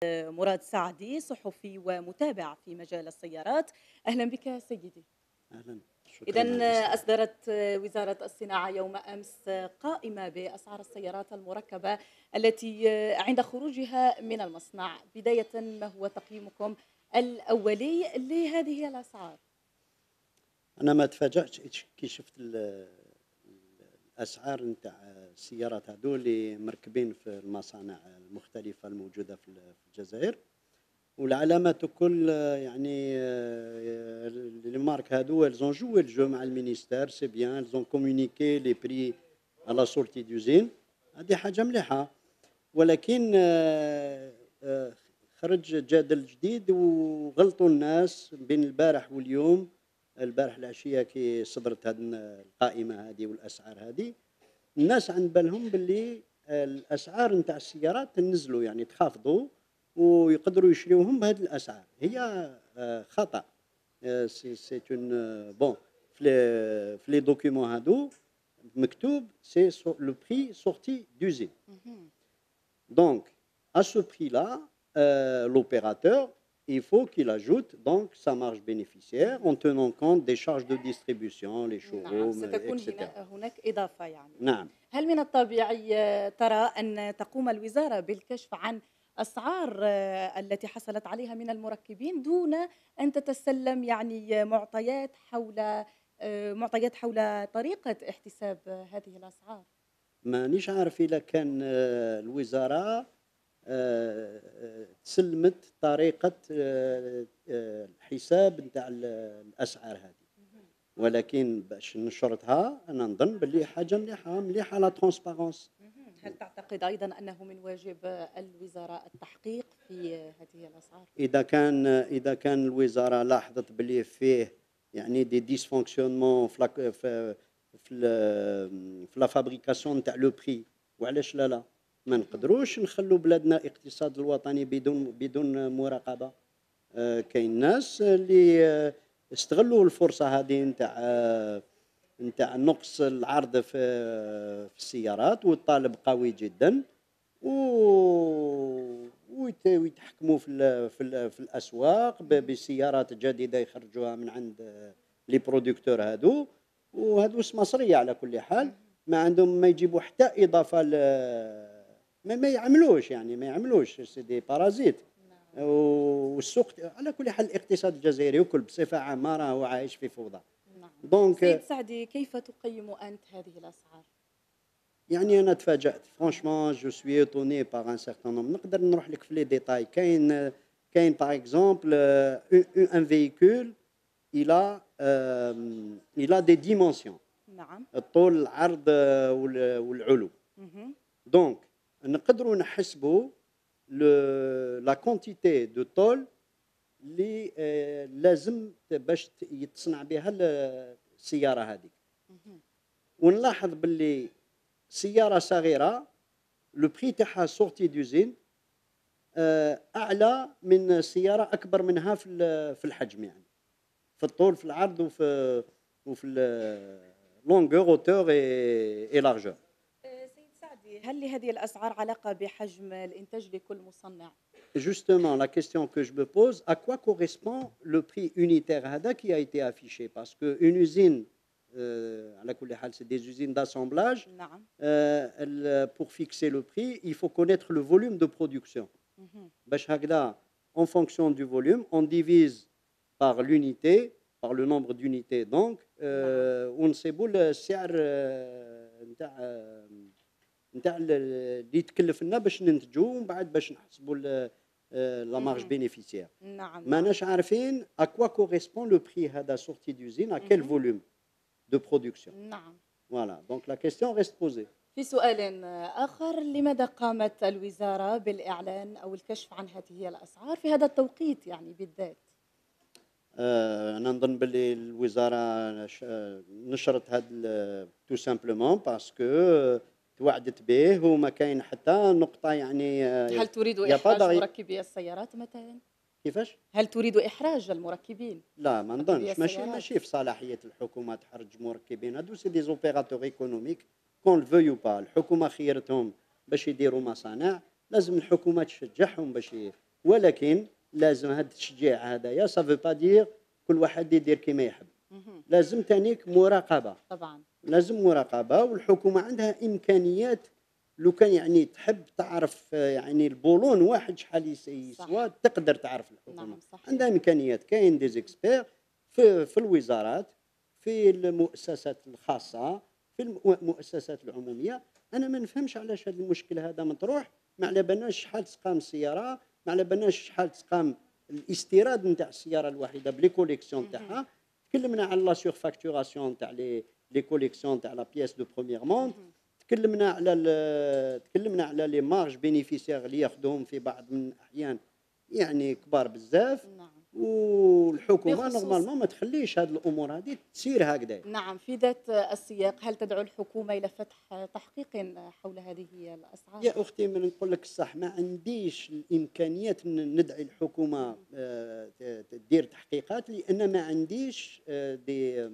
مراد سعدي، صحفي ومتابع في مجال السيارات. أهلا بك سيدي. أهلا، شكرا على إذن الاستضافة. أصدرت وزارة الصناعة يوم أمس قائمة بأسعار السيارات المركبة التي عند خروجها من المصنع. بداية، ما هو تقييمكم الأولي لهذه الأسعار؟ أنا ما تفاجأتش كي شفت الأسعار نتاع السيارات هذو اللي مركبين في المصانع المختلفة الموجودة في الجزائر، والعلامات الكل يعني لي مارك هذو elles ont joué le jeu مع المينيستير سي بيان elles ont communiqué les prix à la sortie d'usine. هذه حاجة مليحة، ولكن خرج جدل جديد وغلطوا الناس بين البارح واليوم. البارح العشية كي صدرت هذه القائمة هذه والأسعار هذه، الناس عند بالهم باللي الأسعار نتاع السيارات تنزلوا يعني تخافضوا ويقدروا يشريوهم بهذه الأسعار. هي خطأ. سي اون بون في لي دوكيومون هادو مكتوب سي لو بري سورتي دوزين. مهم. Donc, à ce prix-là, l'opérateur, il faut qu'il ajoute donc sa marge bénéficiaire en tenant compte des charges de distribution, les نعم، showrooms, ستكون etc. هناك إضافة يعني. نعم. هل من الطبيعي ترى أن تقوم الوزارة بالكشف عن أسعار التي حصلت عليها من المركبين دون أن تتسلم يعني معطيات حول طريقة احتساب هذه الأسعار؟ مانيش عارف إذا كان الوزارة سلمت طريقة الحساب نتاع الأسعار هذه، ولكن باش نشرتها أنا نظن باللي حاجة مليحة لا ترونسبارونس. هل تعتقد أيضا أنه من واجب الوزارة التحقيق في هذه الأسعار؟ إذا كان الوزارة لاحظت باللي فيه يعني دي ديسفونكسيونمون في لا فابريكاسيون نتاع لو بري، وعلاش لا ما مهم. نقدروش نخلو بلادنا الاقتصاد الوطني بدون مراقبة. كاين ناس اللي استغلوا الفرصة هذه نتاع نقص العرض في السيارات والطالب قوي جدا، و ويتحكموا في الأسواق بسيارات جديدة يخرجوها من عند لي برودكتور هادو، وهادو مصرية على كل حال. مهم. ما عندهم ما يجيبوا حتى إضافة ما يعملوش يعني ما يعملوش سي دي بارازيت. نعم. والسوق على كل حال الاقتصاد الجزائري وكل بصفة عامة راهو عايش في فوضى. نعم. سيد دونك سعدي، كيف تقيم أنت هذه الأسعار؟ يعني أنا تفاجأت فرانشمون جو سوي ايتوني باغ ان سيغتان نومبر. نقدر نروح لك في لي ديتاي. كاين باغ اكزومبل ان فييكول il a des dimensions، نعم. الطول العرض والعلو. مهم. دونك نقدروا نحسبوا لا كونتيتي دو طول اللي لازم باش يتصنع بها السيارة هذيك. مهم. ونلاحظ باللي سيارة صغيرة لو بري تاعها سورتي دوزين أعلى من سيارة أكبر منها في الحجم، يعني في الطول في العرض وفي لونغور اوتور اي لارجور. سيد سعدي، هل لهذه الأسعار علاقة بحجم الإنتاج لكل مصنع؟ Justement, la question que je me pose, à quoi correspond le prix unitaire هذا qui a été affiché? Parce qu'une usine, على كل حال, c'est des usines d'assemblage. نعم. Pour fixer le prix, il faut connaître le volume de production. مهم. باش هكذا, en fonction du volume, on divise par l'unité, par le nombre d'unités donc, نعم. ونصيبوا السعر نتاع اللي يتكلف لنا باش ننتجوا، ومن بعد باش نحسبوا لا مارج مهم. بينيفيسيير. نعم. نعم. ماناش عارفين à quoi correspond le prix هذا sorti d'usine, à quel مهم. volume de production. نعم. Voilà, donc la question reste posée. في سؤال آخر، لماذا قامت الوزارة بالإعلان أو الكشف عن هذه الأسعار في هذا التوقيت يعني بالذات؟ أنا نظن باللي الوزارة نشرت هذا تو سامبلومون باسكو توعدت به وما كاين حتى نقطة يعني هل تريد يا با إحراج مركبي السيارات مثلا؟ كيفاش؟ هل تريد إحراج المركبين لا ما مركبي نظنش، السيارات؟ ماشي في صلاحية الحكومة تحرج مركبين هادو، سي دي زوبيراتور ايكونوميك كون فيو با. الحكومة خيرتهم باش يديروا مصانع، لازم الحكومة تشجعهم ولكن لازم هذا التشجيع هذايا سافو با دير كل واحد يدير كيما يحب. لازم تانيك مراقبه، طبعا. لازم مراقبه، والحكومه عندها امكانيات. لو كان يعني تحب تعرف يعني البولون واحد شحال يسوى تقدر تعرف الحكومه. نعم صحيح. عندها امكانيات، كاين دي زيكسبير في الوزارات، في المؤسسات الخاصه، في المؤسسات العموميه. انا ما نفهمش علاش هذا المشكل هذا مطروح، ما على بالناش شحال تسقام السياره، ما على بالناش شحال تسقام الاستيراد نتاع السياره الواحده بلي كوليكسيون تاعها. تكلمنا على لا سور فاكتوراسيون تاع لي كوليكسيون تاع لا بياس دو بروميير موند. تكلمنا على لي مارج بينيفيسيير اللي ياخذوهم في بعض من الاحيان يعني كبار بزاف. نعم. والحكومه نورمالمون ما تخليش هذه الامور هذه تسير هكذا. نعم، في ذات السياق هل تدعو الحكومة إلى فتح تحقيق حول هذه الأسعار؟ يا اختي من نقول لك الصح، ما عنديش الامكانيات ندعي الحكومه تدير تحقيقات، لان ما عنديش دي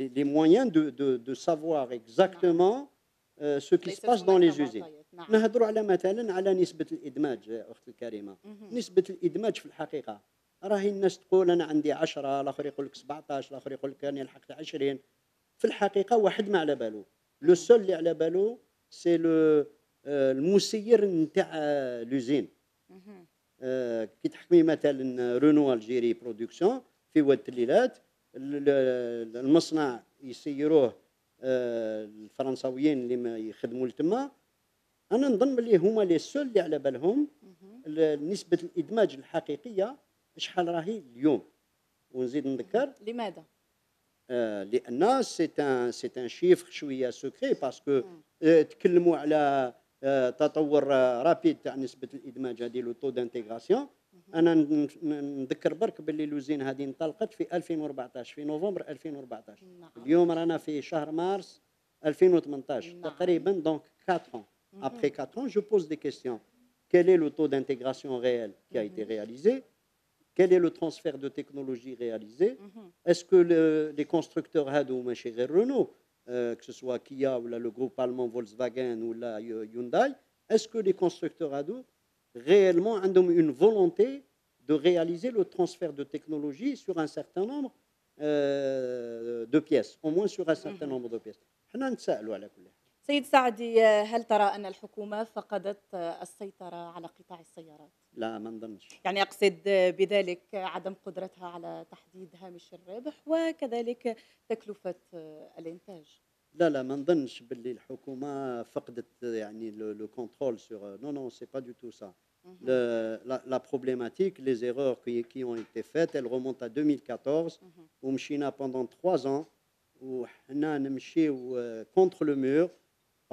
لي مويان دو سافوار اكزاكتومون سو كي سباس دون لي زوزين. نهضروا على مثلا على نسبه الادماج اختي الكريمه. نسبه الادماج في الحقيقه راهي الناس تقول انا عندي 10، الاخر يقول لك 17، الاخر يقول لك انا لحقت 20. في الحقيقه واحد ما على بالو، لو سول اللي على بالو سي لو المسير نتاع لوزين. كي تحكمي مثلا رونو الجيري برودكسيون في واد الليلات، المصنع يسيروه الفرنساويين اللي ما يخدموا لتما. انا نظن بلي هما لي سول اللي على بالهم نسبه الادماج الحقيقيه شحال راهي اليوم. ونزيد نذكر لماذا؟ لان سي ان شيفر شويه سكري، باسكو تكلموا على تطور رابيد تاع نسبه الادماج هذه لو تو دانتيغراسيون. انا نذكر برك باللي لوزين هذه انطلقت في 2014 في نوفمبر 2014. نعم. اليوم رانا في شهر مارس 2018. نعم. تقريبا دونك 4 ans. Après 4 ans, je pose des questions. Quel est le taux d'intégration réel qui a été réalisé? Quel est le transfert de technologie réalisé? Est-ce que les constructeurs هادو ماشي غير Renault, que ce soit Kia ou le groupe allemand Volkswagen ou la Hyundai, est-ce que les constructeurs هادو réellement عندهم une volonté de réaliser le transfert de technologie sur un certain nombre de pièces, au moins sur un certain nombre de pièces. حنا نتساءلوا على كل حال. سيد سعدي، هل ترى أن الحكومة فقدت السيطرة على قطاع السيارات؟ لا ما نظنش. يعني أقصد بذلك عدم قدرتها على تحديد هامش الربح وكذلك تكلفة الإنتاج. لا ما نظنش باللي الحكومه فقدت يعني لو كونترول سور. نو نو سي با دو تو سا. La problématique, les erreurs qui ont été faites, elles remontent à 2014 ومشينا pendant 3 ans وحنا نمشيو contre le mur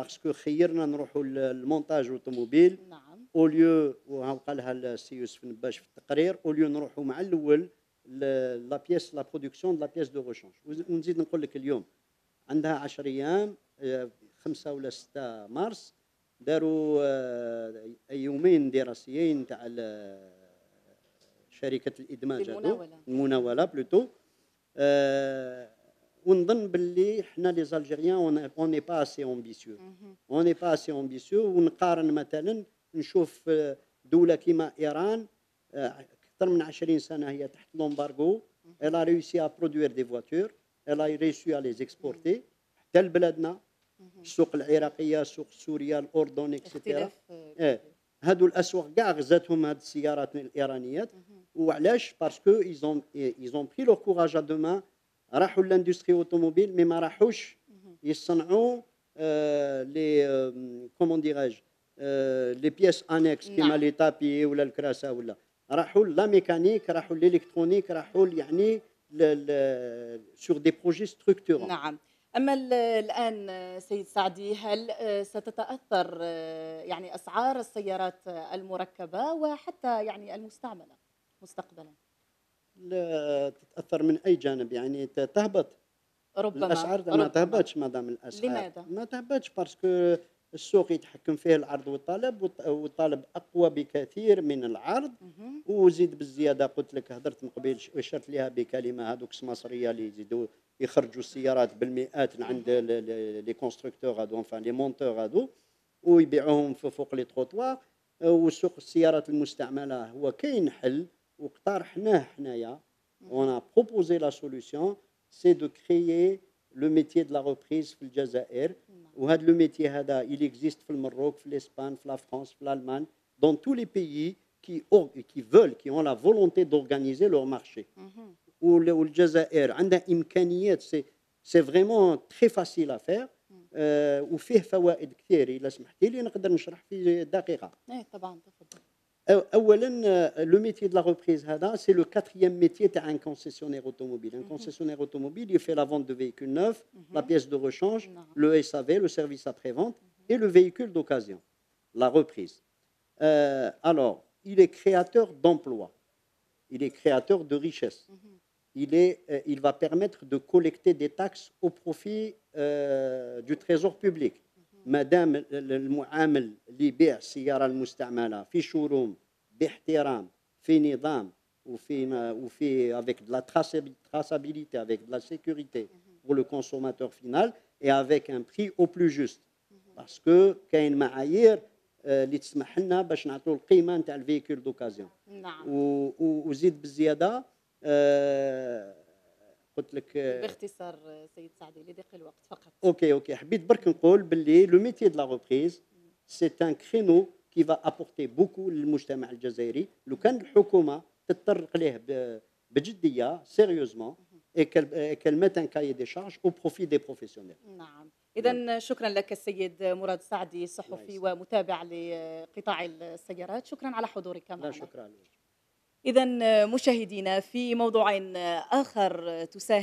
parce que خيرنا نروحوا للمونتاج اوتوموبيل. نعم. اوليو وها قالها السي يوسف نباش في التقرير، اوليو نروحوا مع الاول لا بيس لا برودكسيون لا بيس دو ريشونج. ونزيد نقول لك اليوم عندها 10 ايام 5 ولا 6 مارس داروا يومين دراسيين تاع شركه الادماج هذو المناوله بلوتو. ونظن باللي حنا لي زالجيريان اون ني با اسي امبيسيو، اون ني با اسي امبيسيو. ونقارن مثلا نشوف دوله كيما ايران اكثر من 20 سنه هي تحت لومبارغو، elle a réussi à produire des voitures, elle a réussi à les exporter حتى لبلادنا، السوق العراقيه، السوق السوريه، الاردن اكسترا. هادو الاسواق كاع غزاتهم هاد السيارات الايرانيات. وعلاش؟ باسكو ils ont pris leur courage à deux mains. راحوا لاندستري اوتوموبيل مي ما راحوش يصنعوا لي كومون ديراج لي بيس انكس كيما لي تابي ولا الكراسه، ولا راحوا لا ميكانيك، راحوا الالكترونيك، راحوا يعني سور دي بروجي ستركتورون. نعم. أما الآن سيد سعدي، هل ستتأثر يعني أسعار السيارات المركبة وحتى يعني المستعملة مستقبلا؟ لا تتاثر من اي جانب، يعني تهبط ربما الاسعار. ما تهبطش مادام الاسعار. لماذا؟ ما تهبطش باسكو السوق يتحكم فيه العرض والطلب، والطلب اقوى بكثير من العرض. وزيد بالزياده قلت لك هضرت من قبيل اشرت لها بكلمه هذوك السماسريه اللي يزيدوا يخرجوا السيارات بالمئات عند لي كونستركتور هذو، انفان لي مونتور هذو، ويبيعوهم فوق لي تروطوار. وسوق السيارات المستعمله هو كاين حل واقترحناه حنايا. On a proposé la solution, c'est de créer le métier de la reprise في الجزائر. نعم. وهذا le métier هذا il existe في المروك في l'Espagne في la France في l'Allemagne dans tous les pays qui veulent qui ont la volonté d'organiser leur marché. مهم. والجزائر عندها امكانيات سي فريمون تري فاسيل ا فير. وفيه فوائد كثير. الا سمحتي لي نقدر نشرح في دقيقه. ايه طبعا تفضل. اولا لو ميتي دو لا ريبريز هذا سي لو كاتريام ميتي تاع ان كونسيسيونير اوتوموبيل. ان كونسيسيونير اوتوموبيل يفي لا فونت دو فيهيكول نوف, la pièce de rechange, نعم. le SAV, le service après-vente, et le véhicule d'occasion, la reprise. Alors, il est créateur d'emplois, il est créateur de richesses, il va permettre de collecter des taxes au profit du trésor public. مادام المعامل اللي يبيع السياره المستعمله في شوروم باحترام في نظام وفي avec de la traçabilité, avec de la sécurité pour le consommateur final et avec un prix au plus juste. Parce que كاين معايير اللي تسمح لنا باش نعطيو القيمه نتاع الفيكول دوكازيون. نعم. وزيد بالزياده قلت لك باختصار سيد سعدي لضيق الوقت فقط. اوكي حبيت برك نقول باللي لو ميتي دو لا ريبريز سي ان كرينو كي فا ابورتي بوكو للمجتمع الجزائري لو كان الحكومه تتطرق ليه بجديه سيريوزمون et qu'elle mette un cahier des charges au profit des professionnels. نعم. إذا شكرا لك السيد مراد سعدي صحفي ومتابع لقطاع السيارات. شكرا على حضورك معنا. لا شكرا. إذا مشاهدينا في موضوع آخر تساهم